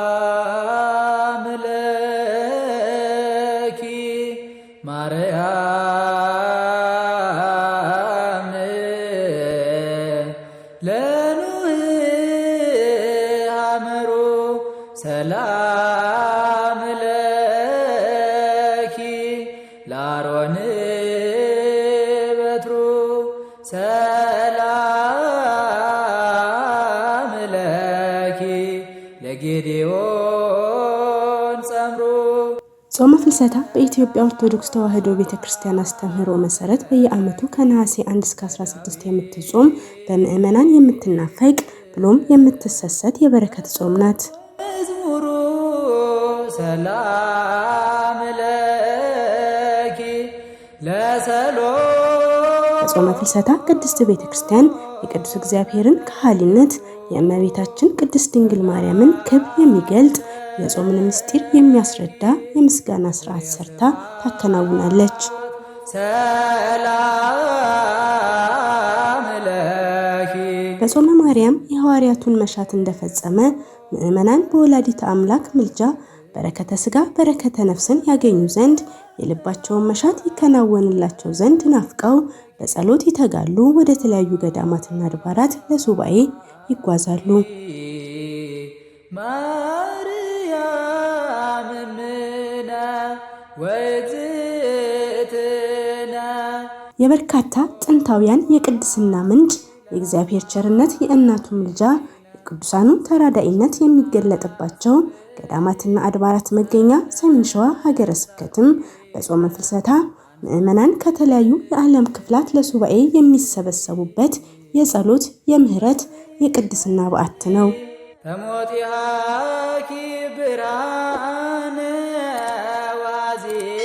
ሰላም ለኪ ማርያም ለኑህ ሐመሩ ሰላም ለኪ ለአሮን በትሩ ሰላም ለኪ ለጌዴዎን ጸምሩ። ጾመ ፍልሰታ በኢትዮጵያ ኦርቶዶክስ ተዋሕዶ ቤተክርስቲያን አስተምህሮ መሰረት በየዓመቱ ከነሐሴ 1 እስከ 16 የምትጾም በምዕመናን የምትናፈቅ ብሎም የምትሰሰት የበረከት ጾም ናት። መዝሙሩ ሰላም ለኪ ለሰሎም። በጾመ ፍልሰታ ቅድስት ቤተክርስቲያን የቅዱስ እግዚአብሔርን ከሃሊነት የእመቤታችን ቅድስት ድንግል ማርያምን ክብር የሚገልጥ የጾምን ምስጢር የሚያስረዳ የምስጋና ሥርዓት ሰርታ ታከናውናለች። ሰላም ለኪ በጾመ ማርያም የሐዋርያቱን መሻት እንደፈጸመ ምዕመናን በወላዲተ አምላክ ምልጃ በረከተ ሥጋ በረከተ ነፍስን ያገኙ ዘንድ የልባቸውን መሻት ይከናወንላቸው ዘንድ ናፍቀው በጸሎት ይተጋሉ። ወደ ተለያዩ ገዳማትና አድባራት ለሱባኤ ይጓዛሉ። ማርያም እምነ ወእግዝእትነ የበርካታ ጥንታውያን የቅድስና ምንጭ የእግዚአብሔር ቸርነት የእናቱ ምልጃ የቅዱሳኑ ተራዳኢነት የሚገለጥባቸው ገዳማትና አድባራት መገኛ ሰሜን ሸዋ ሀገረ ስብከትም በጾመ ፍልሰታ ምዕመናን ከተለያዩ የዓለም ክፍላት ለሱባኤ የሚሰበሰቡበት የጸሎት፣ የምህረት፣ የቅድስና በዓት ነው። ተሞቲሃኪ ብርሃነ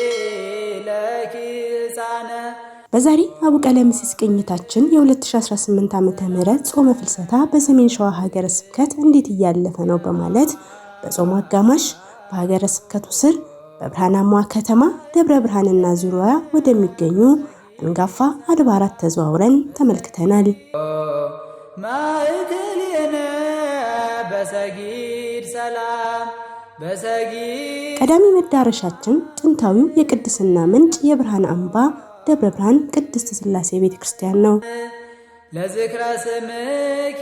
ወአዜለኪ ሕፃነ። በዛሬ አቡ ቀለምሲስ ቅኝታችን የ2018 ዓ.ም ጾመ ፍልሰታ በሰሜን ሸዋ ሀገረ ስብከት እንዴት እያለፈ ነው በማለት በጾሙ አጋማሽ በሀገረ ስብከቱ ስር በብርሃናማ ከተማ ደብረ ብርሃንና ዙሪያዋ ወደሚገኙ አንጋፋ አድባራት ተዘዋውረን ተመልክተናል። ማእከሌነ በሰጊድ ሰላም በሰጊድ። ቀዳሚ መዳረሻችን ጥንታዊው የቅድስና ምንጭ የብርሃን አምባ ደብረ ብርሃን ቅድስት ሥላሴ ቤተክርስቲያን ነው። ለዝክረ ስምኪ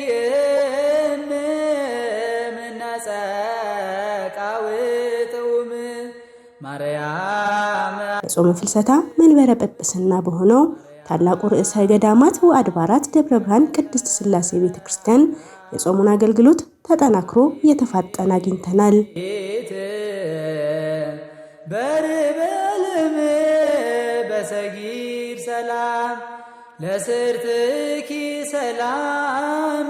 ምናጸቃውጥውም ማርያም። በጾመ ፍልሰታ መንበረ ጵጵስና በሆነው ታላቁ ርዕሰ ገዳማት ወአድባራት ደብረ ብርሃን ቅድስት ሥላሴ ቤተክርስቲያን የጾሙን አገልግሎት ተጠናክሮ እየተፋጠነ አግኝተናል። በርበልም በሰጊድ ሰላም ለስርትኪ ሰላም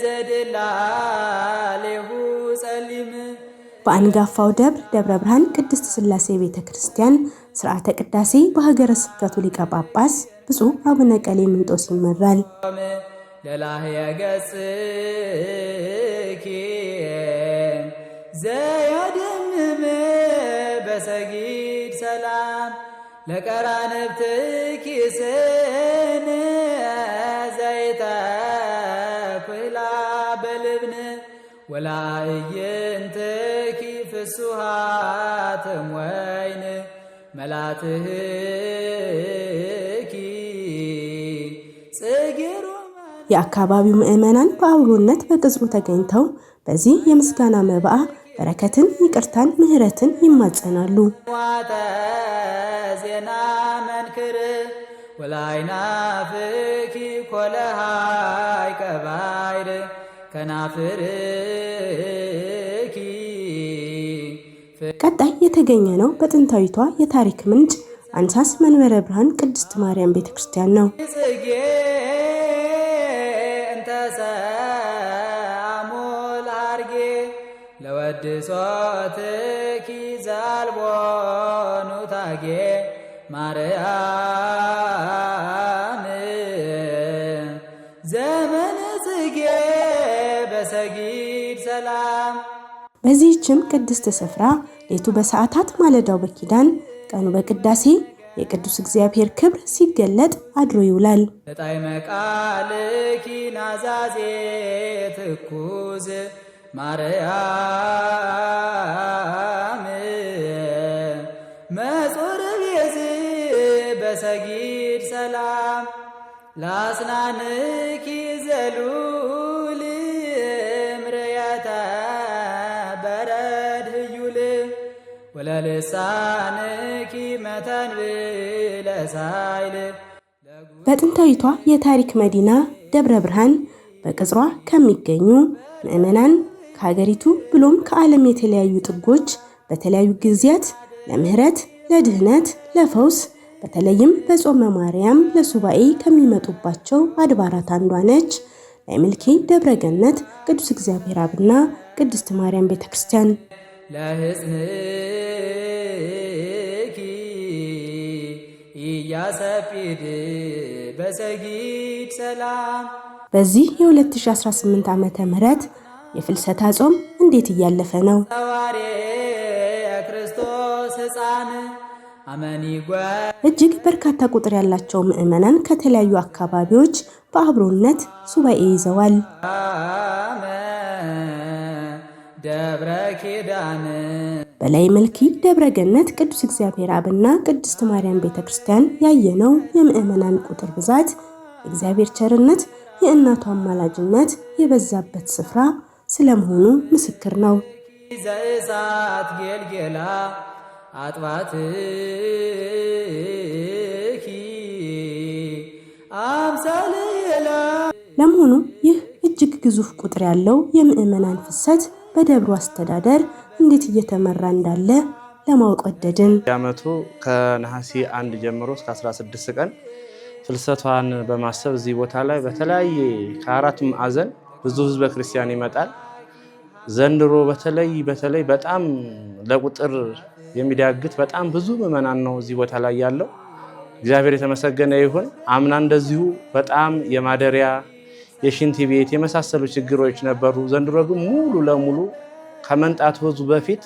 ዘድላሌሁ ጸሊም። በአንጋፋው ደብረ ብርሃን ቅድስት ሥላሴ ቤተክርስቲያን ሥርዓተ ቅዳሴ በሀገረ ስብከቱ ሊቀ ጳጳስ ብፁዕ አቡነ ቀሌምንጦስ ይመራል። ለላህየ ገጽኪ ዘያድምም በሰጊድ ሰላም ለቀራንብትኪ ስን ዘይተኩላ በልብን ወላእይንትኪ ፍሱሃትም ወይን መላትህኪ ጽጌሮ። የአካባቢው ምዕመናን በአብሮነት በቅጽሩ ተገኝተው በዚህ የምስጋና መባዓ በረከትን፣ ይቅርታን፣ ምህረትን ይማጸናሉ። ዋተ ዜና መንክር ወላይናፍኪ ኮለሃይ ቀባይር ከናፍርኪ። ቀጣይ የተገኘ ነው በጥንታዊቷ የታሪክ ምንጭ አንሳስ መንበረ ብርሃን ቅድስት ማርያም ቤተክርስቲያን ነው። ጽጌ እንተሰአሞል አርጌ ለወድሶትኪ ዛልቦኑ ታጌ ማርያም ዘመነ ጽጌ በሰጊድ ሰላም። በዚህችም ቅድስት ስፍራ ሌቱ በሰዓታት ማለዳው በኪዳን ቀኑ በቅዳሴ የቅዱስ እግዚአብሔር ክብር ሲገለጥ አድሮ ይውላል። ጣዕመ ቃልኪ ናዛዜ ትኩዝ ማርያም መጾር ቤዝ በሰጊድ ሰላም ላስናንኪ ዘሉል ምርያተ በረድ ህዩል ወለልሳንኪ መተንብለ ሳይል። በጥንታዊቷ የታሪክ መዲና ደብረ ብርሃን በቅጽሯ ከሚገኙ ምዕመናን ከሀገሪቱ ብሎም ከዓለም የተለያዩ ጥጎች በተለያዩ ጊዜያት ለምህረት፣ ለድህነት፣ ለፈውስ በተለይም በጾመ ማርያም ለሱባኤ ከሚመጡባቸው አድባራት አንዷ ነች ለምልኪ ደብረ ገነት ቅዱስ እግዚአብሔር አብና ቅድስት ማርያም ቤተክርስቲያን። ለሕፅንኪ ኢያሰጲድ በሰጊድ ሰላም። በዚህ የ2018 ዓመተ ምህረት የፍልሰታ ጾም እንዴት እያለፈ ነው? ሐዋርያ ክርስቶስ ሕፃን እጅግ በርካታ ቁጥር ያላቸው ምዕመናን ከተለያዩ አካባቢዎች በአብሮነት ሱባኤ ይዘዋል። ደብረ ኪዳን በላይ መልኪ ደብረ ገነት ቅዱስ እግዚአብሔር አብና ቅድስት ማርያም ቤተክርስቲያን ያየነው የምዕመናን ቁጥር ብዛት የእግዚአብሔር ቸርነት የእናቱ አማላጅነት የበዛበት ስፍራ ስለመሆኑ ምስክር ነው። ዘእሳት ጌልጌላ አጥባትኪ አምሳሌላ። ለመሆኑ ይህ እጅግ ግዙፍ ቁጥር ያለው የምዕመናን ፍሰት በደብሩ አስተዳደር እንዴት እየተመራ እንዳለ ለማወቅ ወደድን። የዓመቱ ከነሐሴ 1 ጀምሮ እስከ 16 ቀን ፍልሰቷን በማሰብ እዚህ ቦታ ላይ በተለያየ ከአራቱ ማዕዘን ብዙ ህዝበ ክርስቲያን ይመጣል። ዘንድሮ በተለይ በጣም ለቁጥር የሚዳግት በጣም ብዙ ምዕመናን ነው እዚህ ቦታ ላይ ያለው። እግዚአብሔር የተመሰገነ ይሁን። አምና እንደዚሁ በጣም የማደሪያ የሽንት ቤት የመሳሰሉ ችግሮች ነበሩ። ዘንድሮ ግን ሙሉ ለሙሉ ከመንጣቱ ህዝቡ በፊት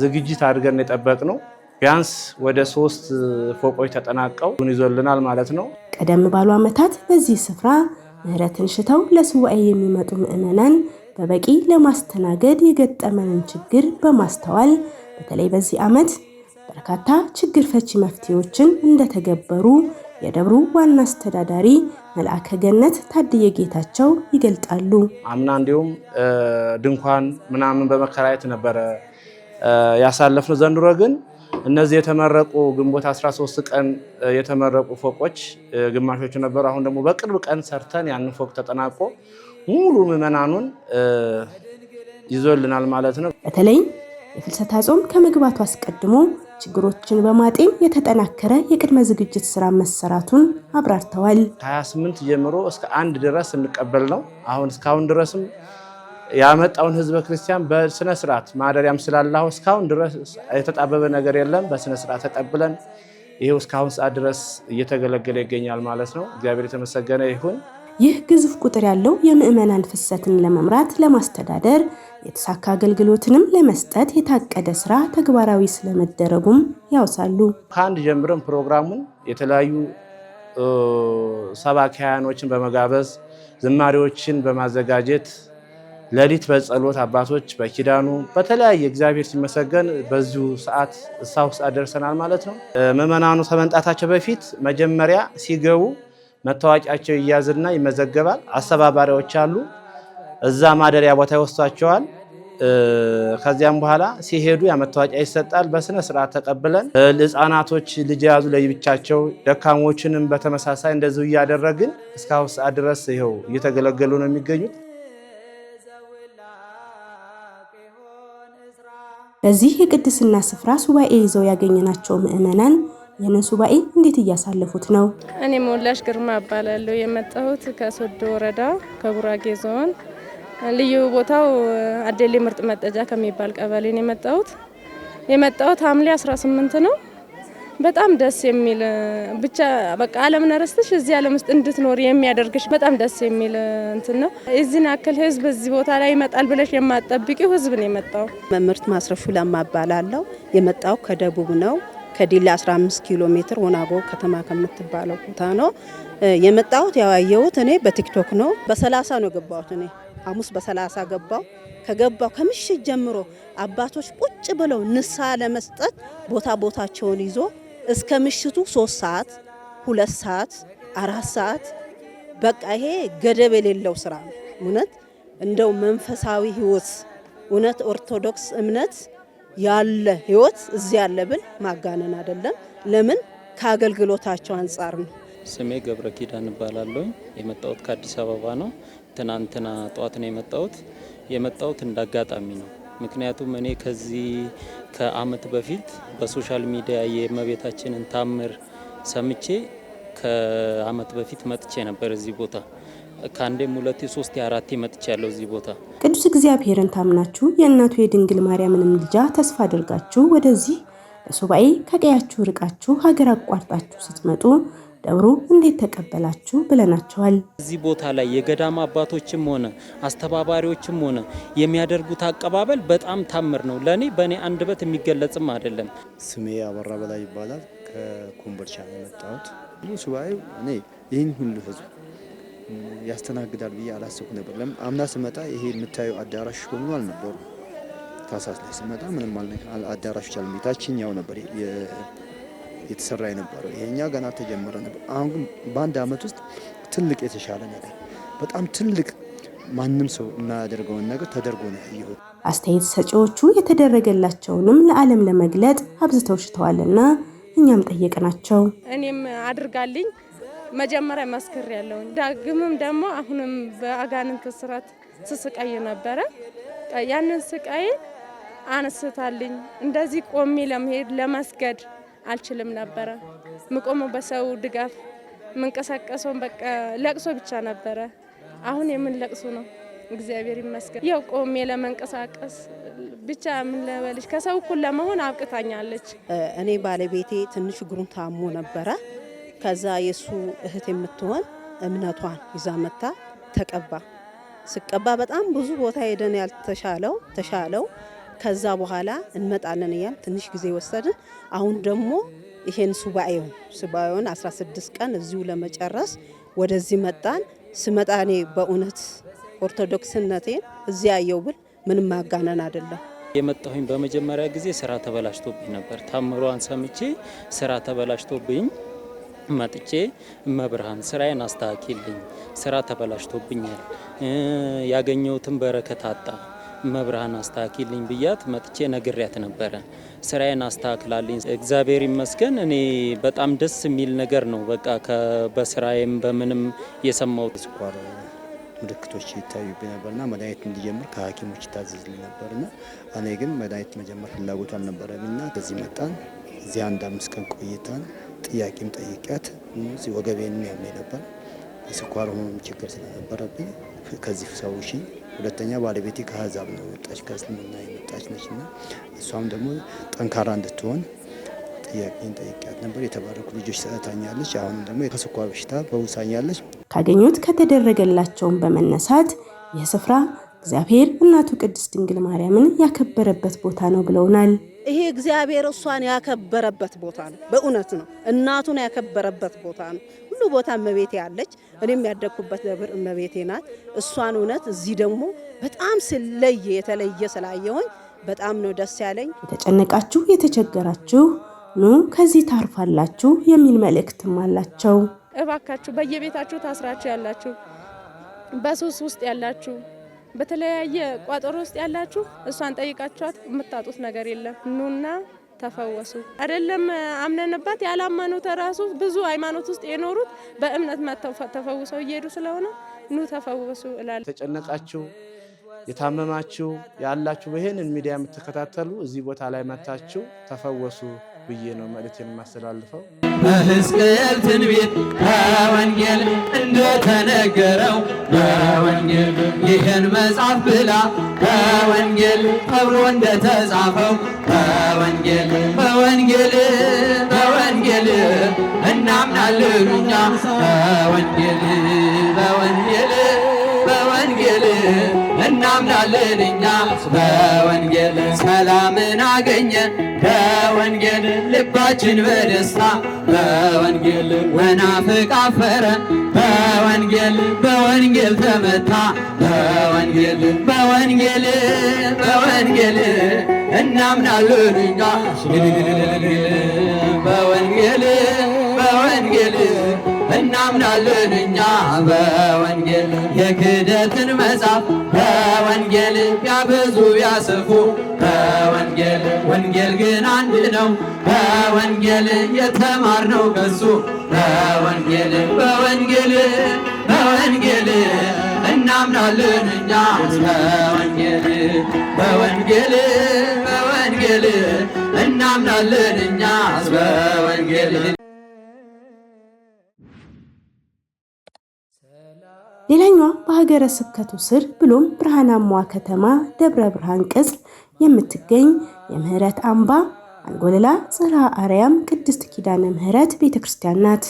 ዝግጅት አድርገን የጠበቅነው ቢያንስ ወደ 3 ፎቆች ተጠናቀው ይዞልናል ማለት ነው። ቀደም ባሉ ዓመታት በዚህ ስፍራ ምህረትን ሽተው ለሱባኤ የሚመጡ ምዕመናን በበቂ ለማስተናገድ የገጠመንን ችግር በማስተዋል በተለይ በዚህ ዓመት በርካታ ችግር ፈቺ መፍትሄዎችን እንደተገበሩ የደብሩ ዋና አስተዳዳሪ መልአከ ገነት ታድየ ጌታቸው ይገልጣሉ። አምና እንዲሁም ድንኳን ምናምን በመከራየት ነበረ ያሳለፍነው። ዘንድሮ ግን እነዚህ የተመረቁ ግንቦት 13 ቀን የተመረቁ ፎቆች ግማሾቹ ነበሩ። አሁን ደግሞ በቅርብ ቀን ሰርተን ያንን ፎቅ ተጠናቆ ሙሉ ምዕመናኑን ይዞልናል ማለት ነው። በተለይ የፍልሰታ ጾም ከመግባቱ አስቀድሞ ችግሮችን በማጤን የተጠናከረ የቅድመ ዝግጅት ስራ መሰራቱን አብራርተዋል። ከ28 ጀምሮ እስከ 1 ድረስ እንቀበል ነው። አሁን እስካሁን ድረስም ያመጣውን ህዝበ ክርስቲያን በስነ ስርዓት ማደሪያም ስላላሁ እስካሁን ድረስ የተጣበበ ነገር የለም። በስነ ስርዓት ተቀብለን ይሄው እስካሁን ሰዓት ድረስ እየተገለገለ ይገኛል ማለት ነው። እግዚአብሔር የተመሰገነ ይሁን። ይህ ግዙፍ ቁጥር ያለው የምዕመናን ፍሰትን ለመምራት ለማስተዳደር የተሳካ አገልግሎትንም ለመስጠት የታቀደ ስራ ተግባራዊ ስለመደረጉም ያውሳሉ። ከአንድ ጀምረን ፕሮግራሙን የተለያዩ ሰባኪያኖችን በመጋበዝ ዝማሬዎችን በማዘጋጀት ሌሊት በጸሎት አባቶች በኪዳኑ በተለያየ እግዚአብሔር ሲመሰገን በዚሁ ሰዓት ደርሰናል ማለት ነው። ምዕመናኑ ከመምጣታቸው በፊት መጀመሪያ ሲገቡ መታወቂያቸው ይያዝና ይመዘገባል። አስተባባሪዎች አሉ፣ እዛ ማደሪያ ቦታ ይወስዷቸዋል። ከዚያም በኋላ ሲሄዱ ያ መታወቂያ ይሰጣል። በስነ ስርዓት ተቀብለን ህፃናቶች ልጅ የያዙ ለብቻቸው፣ ደካሞችንም በተመሳሳይ እንደዚሁ እያደረግን እስካሁን ሰዓት ድረስ ይኸው እየተገለገሉ ነው የሚገኙት። በዚህ የቅድስና ስፍራ ሱባኤ ይዘው ያገኘናቸው ምዕመናን ይህንን ሱባኤ እንዴት እያሳለፉት ነው? እኔ ሞላሽ ግርማ እባላለሁ። የመጣሁት ከሶዶ ወረዳ ከጉራጌ ዞን ልዩ ቦታው አዴሌ ምርጥ መጠጃ ከሚባል ቀበሌ ነው የመጣሁት ሐምሌ 18 ነው። በጣም ደስ የሚል ብቻ በቃ ዓለምን ረስተሽ እዚህ ዓለም ውስጥ እንድትኖር የሚያደርግሽ በጣም ደስ የሚል እንትን ነው። እዚህን ያክል ህዝብ እዚህ ቦታ ላይ ይመጣል ብለሽ የማትጠብቂው ህዝብ ነው የመጣው። መምህርት ማስረሹ ለማ እባላለሁ። የመጣው ከደቡብ ነው ከዲላ 15 ኪሎ ሜትር ወናጎ ከተማ ከምትባለው ቦታ ነው የመጣሁት። ያየሁት እኔ በቲክቶክ ነው። በ30 ነው ገባሁት። እኔ ሐሙስ በ30 ገባሁ። ከገባሁ ከምሽት ጀምሮ አባቶች ቁጭ ብለው ንስሐ ለመስጠት ቦታቸውን ይዞ እስከ ምሽቱ 3 ሰዓት 2 ሰዓት 4 ሰዓት በቃ ይሄ ገደብ የሌለው ስራ ነው። እውነት እንደው መንፈሳዊ ህይወት እውነት ኦርቶዶክስ እምነት ያለ ህይወት እዚህ ያለብን ማጋነን አይደለም። ለምን ከአገልግሎታቸው አንጻር ነው። ስሜ ገብረ ኪዳን እባላለሁ። የመጣሁት ከአዲስ አበባ ነው። ትናንትና ጧት ነው የመጣሁት እንዳጋጣሚ ነው። ምክንያቱም እኔ ከዚህ ከአመት በፊት በሶሻል ሚዲያ የእመቤታችንን ታምር ሰምቼ ከአመት በፊት መጥቼ ነበር እዚህ ቦታ። ከአንዴም 2 3 4 መጥቼ ያለው እዚህ ቦታ። ቅዱስ እግዚአብሔርን ታምናችሁ የእናቱ የድንግል ማርያምን ምልጃ ተስፋ አድርጋችሁ ወደዚህ ለሱባኤ ከቀያችሁ ርቃችሁ ሀገር አቋርጣችሁ ስትመጡ ደብሩ እንዴት ተቀበላችሁ ብለናቸዋል። እዚህ ቦታ ላይ የገዳማ አባቶችም ሆነ አስተባባሪዎችም ሆነ የሚያደርጉት አቀባበል በጣም ታምር ነው። ለኔ በኔ አንደበት የሚገለጽም አይደለም። ስሜ አበራ በላይ ይባላል። ከኮምቦልቻ ነው የመጣሁት። ሱባኤው እኔ ይህን ሁሉ ህዝብ ያስተናግዳል ብዬ አላሰብኩ ነበር። አምና ስመጣ ይሄ የምታዩ አዳራሽ ሆኖ አልነበሩ። ታሳስ ላይ ስመጣ ምንም አዳራሾች አሉ። ቤታችኛው ነበር የተሰራ የነበረው። ይሄኛ ገና ተጀመረ ነበር። አሁን ግን በአንድ አመት ውስጥ ትልቅ የተሻለ ነገር በጣም ትልቅ ማንም ሰው የማያደርገውን ነገር ተደርጎ ነው ያየሁት። አስተያየት ሰጪዎቹ የተደረገላቸውንም ለዓለም ለመግለጥ አብዝተው ሽተዋልና እኛም ጠየቅናቸው። እኔም አድርጋልኝ መጀመሪያ መስክር ያለውን ዳግምም ደግሞ አሁንም በአጋንንት ስራት ስስቃይ ነበረ። ያንን ስቃይ አንስታልኝ እንደዚህ ቆሜ ለመሄድ ለመስገድ አልችልም ነበረ። ምቆመው በሰው ድጋፍ መንቀሳቀሰው በቃ ለቅሶ ብቻ ነበረ። አሁን የምን ለቅሶ ነው? እግዚአብሔር ይመስገን። ያው ቆሜ ለመንቀሳቀስ ብቻ ምን ለበልሽ ከሰው እኩል ለመሆን አብቅታኛለች። እኔ ባለቤቴ ትንሽ እግሩን ታሞ ነበረ። ከዛ የሱ እህት የምትሆን እምነቷን ይዛ መጣ ተቀባ። ስቀባ በጣም ብዙ ቦታ ሄደን ተሻለው። ከዛ በኋላ እንመጣለን እያል ትንሽ ጊዜ ወሰድን። አሁን ደግሞ ይሄን ሱባኤውን 16 ቀን እዚሁ ለመጨረስ ወደዚህ መጣን። ስመጣ እኔ በእውነት ኦርቶዶክስነቴን እዚያ ያየው ብል ምንም ማጋነን አይደለም። የመጣሁኝ በመጀመሪያ ጊዜ ስራ ተበላሽቶብኝ ነበር። ታምሯን ሰምቼ ስራ ተበላሽቶብኝ መጥቼ እመብርሃን ስራዬን አስተካክልኝ፣ ስራ ተበላሽቶብኛል፣ ያገኘሁትን በረከት አጣ፣ እመብርሃን አስተካክልኝ ብያት መጥቼ ነግሬያት ነበረ። ስራዬን አስተካክላልኝ። እግዚአብሔር ይመስገን። እኔ በጣም ደስ የሚል ነገር ነው። በቃ በስራዬም በምንም የሰማሁት ስኳር ምልክቶች ይታዩብኝ ነበርና መድኃኒት እንዲጀምር ከሐኪሞች ይታዘዝልኝ ነበርና እኔ ግን መድኃኒት መጀመር ፍላጎቱ አልነበረኝና ከዚህ መጣን። እዚህ 1-5 ቀን ቆይተን ጥያቄም ጠይቂያት እዚህ ወገቤን ያመኝ ነበር። የስኳር ህመም ችግር ስለነበረብኝ ከዚህ ሰውሺ ሁለተኛ ባለቤቴ ከአሕዛብ ነው የመጣች ከእስልምና የመጣች ነችና እሷም ደግሞ ጠንካራ እንድትሆን ጥያቄን ጠይቂያት ነበር። የተባረኩ ልጆች ሰጥታኛለች። አሁን ደግሞ ከስኳር በሽታ ፈውሳኛለች። ካገኙት ከተደረገላቸውን በመነሳት ይህ ስፍራ እግዚአብሔር እናቱ ቅድስት ድንግል ማርያምን ያከበረበት ቦታ ነው ብለውናል። ይሄ እግዚአብሔር እሷን ያከበረበት ቦታ ነው። በእውነት ነው። እናቱን ያከበረበት ቦታ ነው። ሁሉ ቦታ እመቤቴ አለች። እኔም ያደግኩበት ደብር እመቤቴ ናት። እሷን እውነት እዚህ ደግሞ በጣም የተለየ ስላየሁኝ በጣም ነው ደስ ያለኝ። የተጨነቃችሁ የተቸገራችሁ ኑ ከዚህ ታርፋላችሁ የሚል መልእክትም አላቸው። እባካችሁ በየቤታችሁ ታስራችሁ ያላችሁ፣ በሱስ ውስጥ ያላችሁ፣ በተለያየ ቋጠሮ ውስጥ ያላችሁ እሷን ጠይቃችኋት የምታጡት ነገር የለም። ኑና ተፈወሱ። አይደለም አምነንባት ያላመኑት ራሱ ብዙ ሃይማኖት ውስጥ የኖሩት በእምነት መተው ተፈውሰው እየሄዱ ስለሆነ ኑ ተፈወሱ እላለሁ። ተጨነቃችሁ የታመማችሁ ያላችሁ በይሄንን ሚዲያ የምትከታተሉ እዚህ ቦታ ላይ መታችሁ ተፈወሱ ብዬ ነው መልእክቴን የማስተላልፈው። በሕዝቅኤል ትንቢት በወንጌል እንደተነገረው በወንጌል ይህን መጽሐፍ ብላ በወንጌል ተብሎ እንደተጻፈው በወንጌል በወንጌል እናምናለን እኛ በወንጌል እናምናለን እኛ በወንጌል ሰላምን አገኘን በወንጌል ልባችን በደስታ በወንጌል መናፍቅ አፈረ በወንጌል በወንጌል ተመታ በወንጌል በወንጌል በወንጌል እናምናለን እኛ በወንጌል በወንጌል እናምናለን እኛ በወንጌል የክደትን መጽሐፍ በወንጌል ቢያበዙ ቢያሰፉ በወንጌል ወንጌል ግን አንድ ነው በወንጌል የተማርነው ከሱ በወንጌል በወንጌል በወንጌል እናምናለን እኛ በወንጌል በወንጌል በወንጌል እናምናለን እኛ በወንጌል። ሌላኛዋ በሀገረ ስብከቱ ስር ብሎም ብርሃናማዋ ከተማ ደብረ ብርሃን ቅጽር የምትገኝ የምህረት አምባ አንጎለላ ጽርሐ አርያም ቅድስት ኪዳነ ምህረት ቤተክርስቲያን ናት።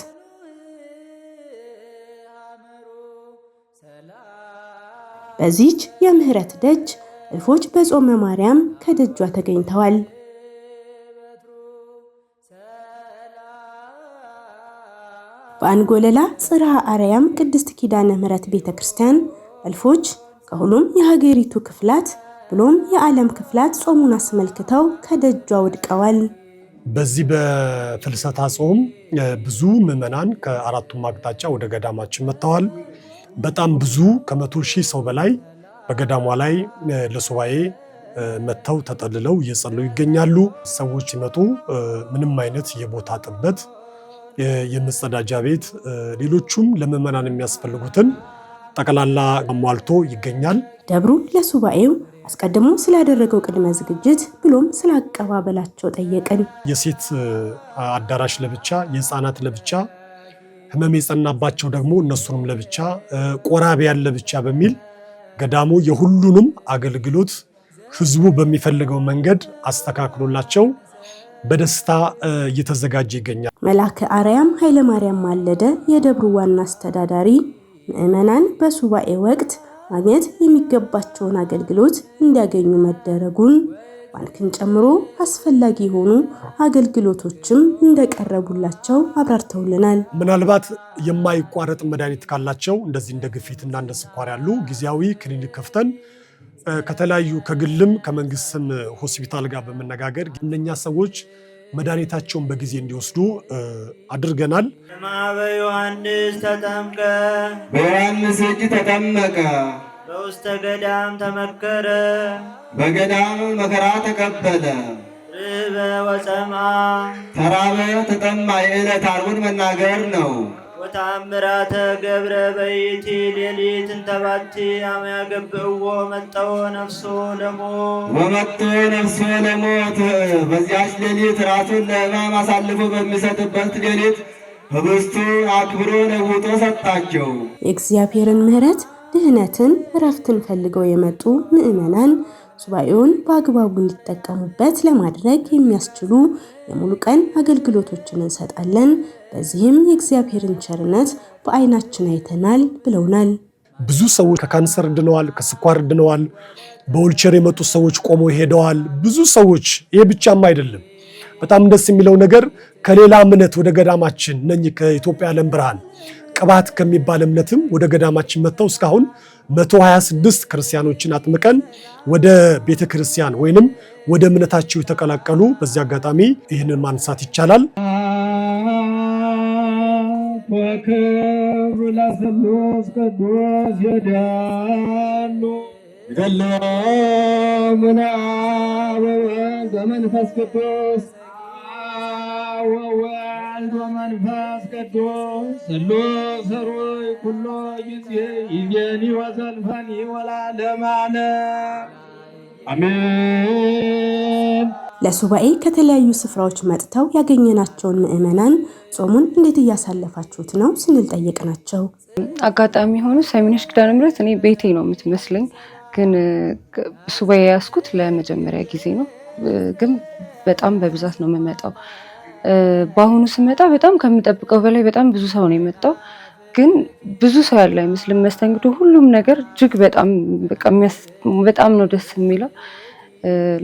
በዚህች የምህረት ደጅ እልፎች በጾመ ማርያም ከደጇ ተገኝተዋል። በአንጎለላ ጽርሐ አርያም ቅድስት ኪዳነ ምህረት ቤተክርስቲያን እልፎች ከሁሉም የሀገሪቱ ክፍላት ብሎም የዓለም ክፍላት ጾሙን አስመልክተው ከደጇ ወድቀዋል። በዚህ በፍልሰታ ጾም ብዙ ምዕመናን ከአራቱም አቅጣጫ ወደ ገዳማችን መጥተዋል። በጣም ብዙ ከ100,000 ሰው በላይ በገዳሟ ላይ ለሱባኤ መጥተው ተጠልለው እየጸለዩ ይገኛሉ። ሰዎች ሲመጡ ምንም አይነት የቦታ ጥበት፣ የመጸዳጃ ቤት፣ ሌሎቹም ለምዕመናን የሚያስፈልጉትን ጠቅላላ አሟልቶ ይገኛል። ደብሩ ለሱባኤው አስቀድሞ ስላደረገው ቅድመ ዝግጅት ብሎም ስላቀባበላቸው ጠየቅን። የሴት አዳራሽ ለብቻ፣ የህፃናት ለብቻ፣ ህመም የጸናባቸው ደግሞ እነሱንም ለብቻ፣ ቆራቢያን ለብቻ በሚል ገዳሙ የሁሉንም አገልግሎት ህዝቡ በሚፈልገው መንገድ አስተካክሎላቸው በደስታ እየተዘጋጀ ይገኛል። መልአከ አርያም ኃይለ ማርያም ማለደ የደብሩ ዋና አስተዳዳሪ ምዕመናን በሱባኤ ወቅት ማግኘት የሚገባቸውን አገልግሎት እንዲያገኙ መደረጉን ባንክን ጨምሮ አስፈላጊ የሆኑ አገልግሎቶችም እንደቀረቡላቸው አብራርተውልናል። ምናልባት የማይቋረጥ መድኃኒት ካላቸው እንደዚህ እንደ ግፊትና እንደ ስኳር ያሉ ጊዜያዊ ክሊኒክ ከፍተን ከተለያዩ ከግልም ከመንግስትም ሆስፒታል ጋር በመነጋገር እነኛ ሰዎች መድኃኒታቸውን በጊዜ እንዲወስዱ አድርገናል። በዮሐንስ ተጠምቀ በዮሐንስ እጅ ተጠመቀ በውስተ ገዳም ተመከረ በገዳም መከራ ተቀበለ ርህበ ወጸምአ ተራበ ተጠማ የዕለት ዓርቡን መናገር ነው። ወተአምራተ ገብረ በይቲ ሌሊት እንተባቲ አመ ያገብእዎ መጠዎ ነፍሶ ለሞት ወመጥቶ ነፍሶ ለሞት በዚያች ሌሊት ራሱን ለሕማም አሳልፎ በሚሰጥበት ሌሊት ህብስቱን አክብሮ ለውጦ ሰጣቸው። የእግዚአብሔርን ምሕረት ድህነትን እረፍትን ፈልገው የመጡ ምዕመናን ሱባኤውን በአግባቡ እንዲጠቀሙበት ለማድረግ የሚያስችሉ የሙሉ ቀን አገልግሎቶችን እንሰጣለን። በዚህም የእግዚአብሔርን ቸርነት በዓይናችን አይተናል ብለውናል። ብዙ ሰዎች ከካንሰር ድነዋል፣ ከስኳር ድነዋል፣ በዊልቸር የመጡ ሰዎች ቆመው ሄደዋል። ብዙ ሰዎች ይሄ ብቻም አይደለም። በጣም ደስ የሚለው ነገር ከሌላ እምነት ወደ ገዳማችን እነኚህ ከኢትዮጵያ ዓለም ብርሃን ቅባት ከሚባል እምነትም ወደ ገዳማችን መጥተው እስካሁን 126 ክርስቲያኖችን አጥምቀን ወደ ቤተ ክርስቲያን ወይንም ወደ እምነታቸው የተቀላቀሉ በዚህ አጋጣሚ ይህንን ማንሳት ይቻላል። ወክብር ለስሉስ ቅዱስ ይደሉ ይደለሙና ወወልድ ወመንፈስ ቅዱስ ወወልድ ወመንፈስ ቅዱስ ስሉስ ሩይ ኩሎ ጊዜ ይዜኒ ወዘልፈኒ ወለዓለመ አሜን። ለሱባኤ ከተለያዩ ስፍራዎች መጥተው ያገኘናቸውን ምዕመናን ጾሙን እንዴት እያሳለፋችሁት ነው ስንል ጠየቅናቸው። አጋጣሚ ሆኖ ሰሚነሽ ኪዳነ ምህረት እኔ ቤቴ ነው የምትመስለኝ፣ ግን ሱባኤ ያስኩት ለመጀመሪያ ጊዜ ነው። ግን በጣም በብዛት ነው የምመጣው። በአሁኑ ስመጣ በጣም ከምጠብቀው በላይ በጣም ብዙ ሰው ነው የመጣው። ግን ብዙ ሰው ያለ አይመስልም መስተንግዶ ሁሉም ነገር እጅግ በጣም በቃ በጣም ነው ደስ የሚለው።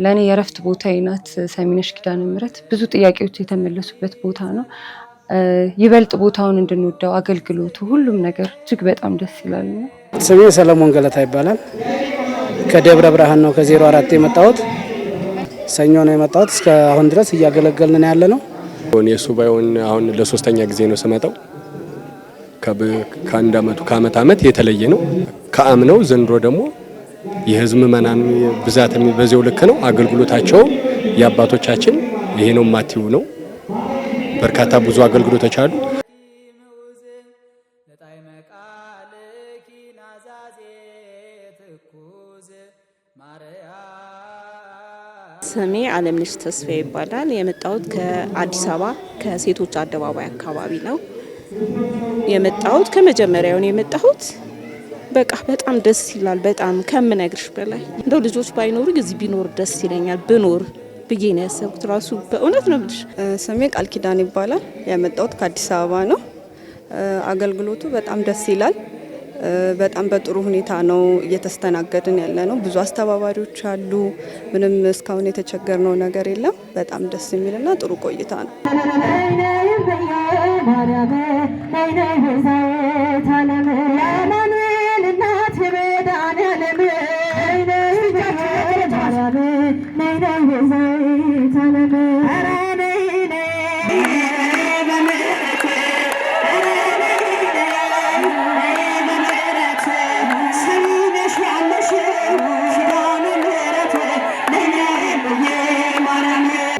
ለኔ የረፍት ቦታዬ ናት ሰሚነሽ ኪዳነ ምህረት። ብዙ ጥያቄዎች የተመለሱበት ቦታ ነው። ይበልጥ ቦታውን እንድንወደው አገልግሎቱ ሁሉም ነገር እጅግ በጣም ደስ ይላል። ስሜ ሰለሞን ገለታ ይባላል። ከደብረ ብርሃን ነው ከ04 የመጣሁት። ሰኞ ነው የመጣሁት። እስከ አሁን ድረስ እያገለገልን ያለ ነው። የሱባኤውን አሁን ለሶስተኛ ጊዜ ነው ስመጣው። ከአንድ አመቱ ከአመት የተለየ ነው። ከአምነው ዘንድሮ ደግሞ የህዝብ ምዕመናን ብዛት በዚያው ልክ ነው። አገልግሎታቸው የአባቶቻችን ይሄ ነው ማቲው ነው። በርካታ ብዙ አገልግሎቶች አሉ። ስሜ አለምነሽ ተስፋ ይባላል። የመጣሁት ከአዲስ አበባ ከሴቶች አደባባይ አካባቢ ነው የመጣሁት። ከመጀመሪያው ነው የመጣሁት። በቃ በጣም ደስ ይላል። በጣም ከምነግርሽ በላይ እንደው ልጆች ባይኖሩ እዚህ ቢኖር ደስ ይለኛል። ብኖር ብዬ ነው ያሰብኩት ራሱ በእውነት ነው የምልሽ። ስሜ ቃል ኪዳን ይባላል። የመጣሁት ከአዲስ አበባ ነው። አገልግሎቱ በጣም ደስ ይላል። በጣም በጥሩ ሁኔታ ነው እየተስተናገድን ያለ ነው። ብዙ አስተባባሪዎች አሉ። ምንም እስካሁን የተቸገርነው ነገር የለም። በጣም ደስ የሚልና ጥሩ ቆይታ ነው።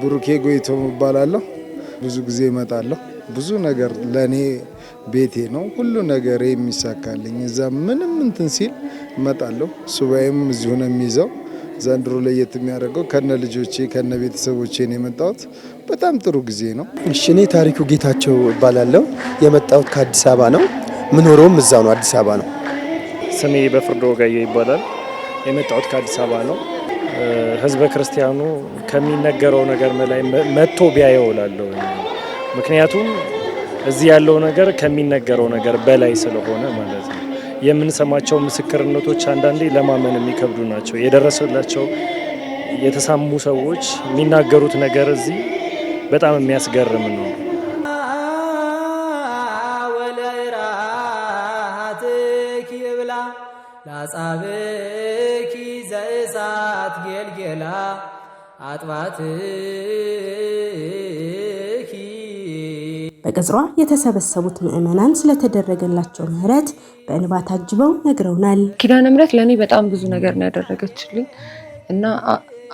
ብሩኬ ጎይቶም እባላለሁ። ብዙ ጊዜ እመጣለሁ። ብዙ ነገር ለኔ ቤቴ ነው። ሁሉ ነገር የሚሳካልኝ እዛ ምንም እንትን ሲል እመጣለሁ። ሱባኤም እዚሁ ነው የሚይዘው። ዘንድሮ ለየት የሚያደርገው ከነ ልጆቼ ከነ ቤተሰቦቼ ነው የመጣሁት። በጣም ጥሩ ጊዜ ነው። እሺ፣ እኔ ታሪኩ ጌታቸው እባላለሁ። የመጣሁት ከአዲስ አበባ ነው። ምኖረውም እዛው ነው፣ አዲስ አበባ ነው። ስሜ በፍርዶ ጋዬ ይባላል። የመጣሁት ከአዲስ አበባ ነው። ህዝበ ክርስቲያኑ ከሚነገረው ነገር በላይ መጥቶ ቢያየው እላለሁ። ምክንያቱም እዚህ ያለው ነገር ከሚነገረው ነገር በላይ ስለሆነ ማለት ነው። የምንሰማቸው ምስክርነቶች አንዳንዴ ለማመን የሚከብዱ ናቸው። የደረሰላቸው የተሳሙ ሰዎች የሚናገሩት ነገር እዚህ በጣም የሚያስገርም ነው። ላጻብኪ ዘእሳት ጌልጌላ አጥባትኪ። በቅጽሯ የተሰበሰቡት ምዕመናን ስለተደረገላቸው ምህረት በእንባ ታጅበው ነግረውናል። ኪዳነ ምህረት ለኔ በጣም ብዙ ነገር ነው ያደረገችልኝ እና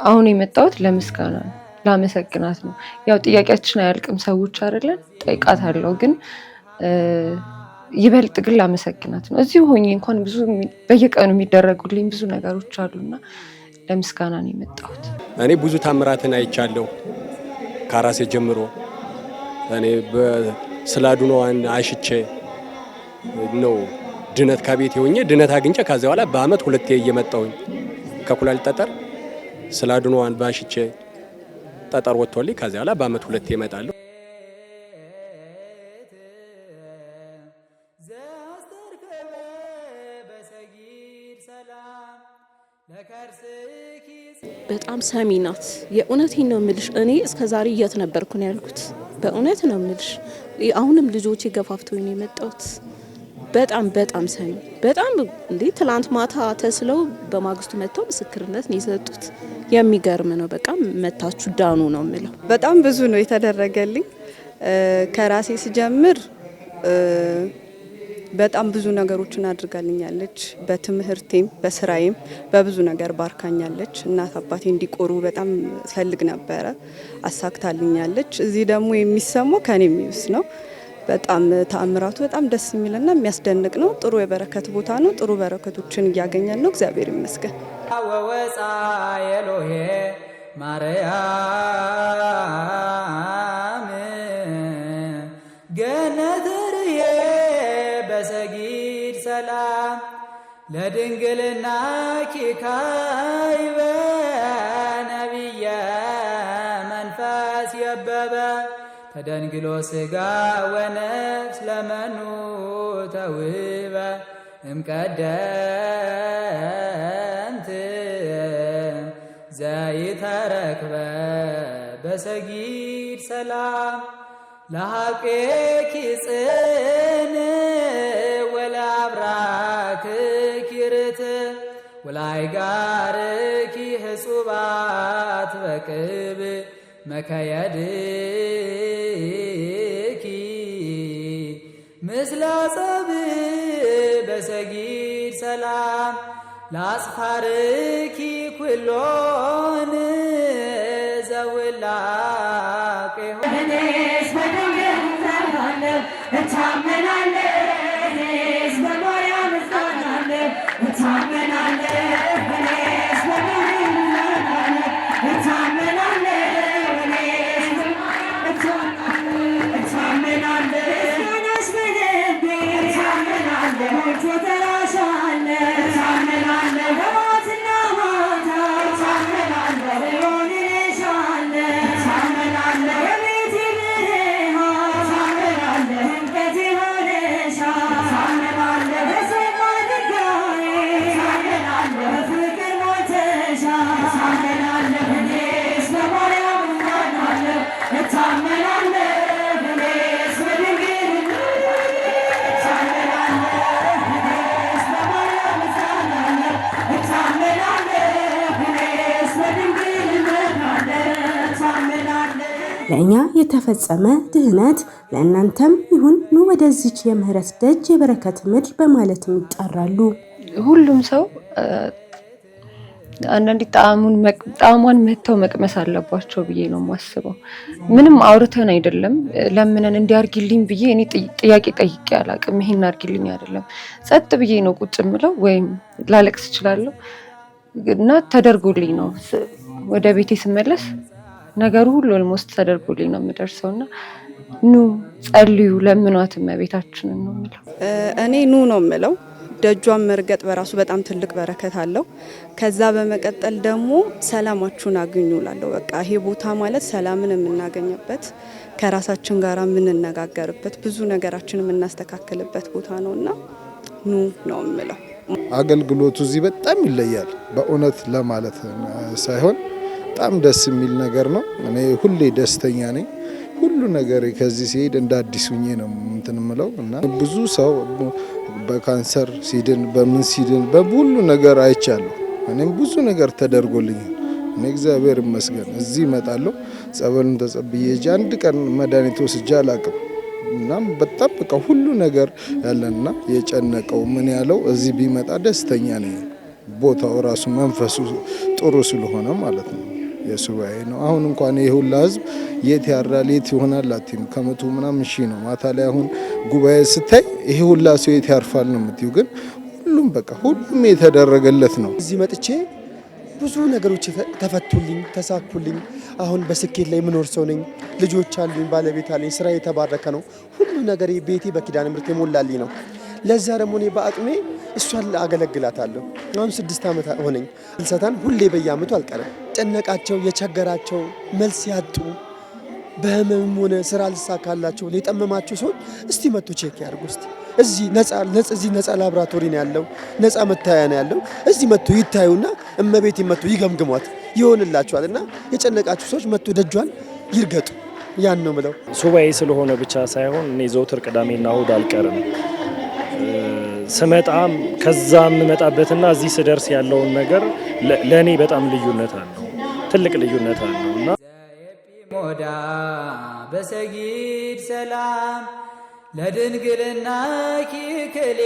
አሁን የመጣሁት ለምስጋና ነው፣ ላመሰግናት ነው። ያው ጥያቄያችን አያልቅም ሰዎች አይደለን፣ ጠይቃታለሁ ግን ይበልጥ ግን ላመሰግናት ነው። እዚሁ ሆኜ እንኳን ብዙ በየቀኑ የሚደረጉልኝ ብዙ ነገሮች አሉና ለምስጋና ነው የመጣሁት። እኔ ብዙ ታምራትን አይቻለሁ ከራሴ ጀምሮ። እኔ በስላዱኖዋን አሽቼ ነው ድነት ከቤት ሆኜ ድነት አግኝቼ ከዛ በኋላ በአመት ሁለቴ እየመጣሁኝ ከኩላሊት ጠጠር ስላዱኖዋን ባሽቼ ጠጠር ወጥቶልኝ ከዛ በኋላ በአመት ሁለቴ እመጣለሁ። በጣም ሰሚ ናት። የእውነቴን ነው የምልሽ። እኔ እስከዛሬ የት ነበርኩ ነው ያልኩት። በእውነት ነው የምልሽ። አሁንም ልጆቼ ገፋፍተውኝ ነው የመጣሁት። በጣም በጣም ሰሚ በጣም እንዴ ትላንት ማታ ተስለው በማግስቱ መጥተው ምስክርነት ነው የሰጡት። የሚገርም ነው። በቃ መታችሁ ዳኑ ነው የምለው። በጣም ብዙ ነው የተደረገልኝ። ከራሴ ስጀምር በጣም ብዙ ነገሮችን አድርጋልኛለች። በትምህርቴም በስራዬም በብዙ ነገር ባርካኛለች። እናት አባቴ እንዲቆሩ በጣም ፈልግ ነበረ፣ አሳክታልኛለች። እዚህ ደግሞ የሚሰማው ከኔ የሚውስ ነው። በጣም ተአምራቱ በጣም ደስ የሚልና የሚያስደንቅ ነው። ጥሩ የበረከት ቦታ ነው። ጥሩ በረከቶችን እያገኘን ነው። እግዚአብሔር ይመስገን። ወወፃ ኤሎሄ ማርያም ገነት ርዬ በሰጊድ ሰላም ለድንግልና ኪካይበ ነቢየ መንፈስ የበበ ተደንግሎ ሥጋ ወነፍስ ለመኑ ተውበ እምቀደምት ዘይተረክበ በሰጊድ ሰላም ለሐቄኪ ጽን ወለአብራክኪ ርት ወላይጋርኪ ህጹባት በቅብ መከየድኪ ምስለ ጸብ በሰጊድ ሰላም ላስፋርኪ ኩሎን ዘውላቄ እኔስ በድንግል እጸናለሁ እታመናለሁ እኔስ በማርያም እጸናለሁ እታመናለሁ እኔስ በድንግል እጸናለሁ እኔስ እታመናለሁ እስከነስ በልቤ እታመናለሁ ሞልቶ ተራሻለሁ እታመናለሁ በሞትና ማታ እታመናለሁ ሆንልሻለሁ እታመናለሁ የቤቴ ብርሃን እታመናለሁ ድምቀቴ ሆነሻል እታመናለሁ በሰማ ድንጋዬ እታመናለሁ በፍቅር ሞተሻል እታመናለሁ እኔስ በማርያም እጸናለሁ እታመናለሁ እኔስ በድንግል እታመናለሁ እኔስ በማርያም እጸናለሁ እታመናለሁ እኔስ በድንግል እታመናለሁ። ለእኛ የተፈጸመ ድህነት ለእናንተም ይሁን ኑ ወደዚች የምህረት ደጅ የበረከት ምድር በማለትም ይጣራሉ። ሁሉም ሰው አንዳንዴ ጣዕሟን መተው መቅመስ አለባቸው ብዬ ነው የማስበው። ምንም አውርተን አይደለም ለምነን እንዲያርግልኝ ብዬ እኔ ጥያቄ ጠይቄ አላቅም። ይሄን አርግልኝ አይደለም ጸጥ ብዬ ነው ቁጭ ምለው ወይም ላለቅስ እችላለሁ እና ተደርጎልኝ ነው ወደ ቤቴ ስመለስ ነገሩ ሁሉ ኦልሞስት ተደርጎልኝ ነው የምደርሰውና ኑ ጸልዩ ለምኗት እመቤታችንን ነው የምለው። እኔ ኑ ነው የምለው። ደጇን መርገጥ በራሱ በጣም ትልቅ በረከት አለው። ከዛ በመቀጠል ደግሞ ሰላማችሁን አግኙ እላለሁ። በቃ ይሄ ቦታ ማለት ሰላምን የምናገኝበት ከራሳችን ጋር የምንነጋገርበት ብዙ ነገራችን የምናስተካክልበት ቦታ ነውና ኑ ነው የምለው። አገልግሎቱ እዚህ በጣም ይለያል። በእውነት ለማለት ሳይሆን በጣም ደስ የሚል ነገር ነው። እኔ ሁሌ ደስተኛ ነኝ። ሁሉ ነገር ከዚህ ሲሄድ እንደ አዲስ ሆኜ ነው እንትን ምለው እና ብዙ ሰው በካንሰር ሲድን በምን ሲድን በሁሉ ነገር አይቻለሁ። እኔም ብዙ ነገር ተደርጎልኛል። እኔ እግዚአብሔር ይመስገን እዚህ እመጣለሁ። ጸበልን ተጸብዬ አንድ ቀን መድኃኒት ወስጄ አላቅም። እናም በጣም በቃ ሁሉ ነገር ያለና የጨነቀው ምን ያለው እዚህ ቢመጣ ደስተኛ ነኝ። ቦታው ራሱ መንፈሱ ጥሩ ስለሆነ ማለት ነው። የሱባኤ ነው። አሁን እንኳን ይሄ ሁላ ህዝብ የት ያራል የት ይሆናል አትይም። ከመቶ ምናምን ሺህ ነው። ማታ ላይ አሁን ጉባኤ ስታይ ይሄ ሁላ ሰው የት ያርፋል ነው የምትይው። ግን ሁሉም በቃ ሁሉም የተደረገለት ነው። እዚህ መጥቼ ብዙ ነገሮች ተፈቱልኝ፣ ተሳኩልኝ። አሁን በስኬት ላይ የምኖር ሰው ነኝ። ልጆች አሉኝ፣ ባለቤት አለኝ፣ ስራ የተባረከ ነው። ሁሉ ነገር ቤቴ በኪዳነ ምሕረት የሞላልኝ ነው። ለዛ ደግሞ እኔ በአቅሜ እሷን አገለግላታለሁ። አሁን 6 ዓመት ሆነኝ። ፍልሰታን ሁሌ በየዓመቱ አልቀርም። ጨነቃቸው የቸገራቸው መልስ ያጡ በህመምም ሆነ ስራ ልሳካላቸው የጠመማቸው ሰው እስቲ መጥቶ ቼክ ያድርጉ። እስቲ እዚህ ነፃ ላብራቶሪ ነው ያለው፣ ነፃ መታያ ነው ያለው። እዚህ መጥቶ ይታዩና እመቤት መጥቶ ይገምግሟት ይሆንላቸዋል። እና የጨነቃቸው ሰዎች መጥቶ ደጇን ይርገጡ። ያን ነው ምለው። ሱባኤ ስለሆነ ብቻ ሳይሆን እኔ ዘውትር ቅዳሜና እሁድ አልቀርም። ስመጣም ከዛ የምመጣበትና እዚህ ስደርስ ያለውን ነገር ለእኔ በጣም ልዩነት አለው፣ ትልቅ ልዩነት አለው እና ሞዳ በሰጊድ ሰላም ለድንግልና ኪክሌ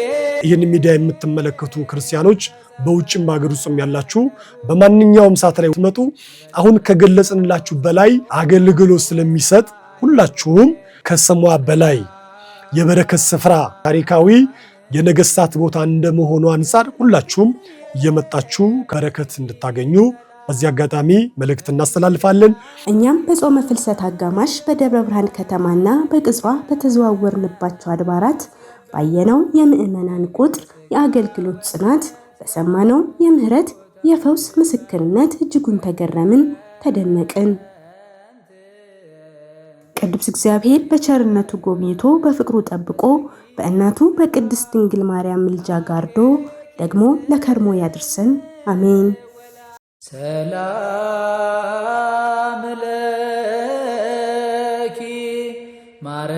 ይህን ሚዲያ የምትመለከቱ ክርስቲያኖች በውጭም በሀገር ውስጥም ያላችሁ በማንኛውም ሰዓት ላይ ትመጡ አሁን ከገለጽንላችሁ በላይ አገልግሎት ስለሚሰጥ ሁላችሁም ከሰሟ በላይ የበረከት ስፍራ ታሪካዊ የነገስታት ቦታ እንደመሆኑ አንፃር ሁላችሁም እየመጣችሁ በረከት እንድታገኙ በዚህ አጋጣሚ መልእክት እናስተላልፋለን። እኛም በጾመ ፍልሰት አጋማሽ በደብረ ብርሃን ከተማና በቅጽዋ በተዘዋወርንባቸው አድባራት ባየነው የምዕመናን ቁጥር፣ የአገልግሎት ጽናት፣ በሰማነው የምህረት የፈውስ ምስክርነት እጅጉን ተገረምን፣ ተደነቅን። ቅዱስ እግዚአብሔር በቸርነቱ ጎብኝቶ በፍቅሩ ጠብቆ በእናቱ በቅድስት ድንግል ማርያም ምልጃ ጋርዶ ደግሞ ለከርሞ ያድርሰን። አሜን። ሰላም ለኪ ማረ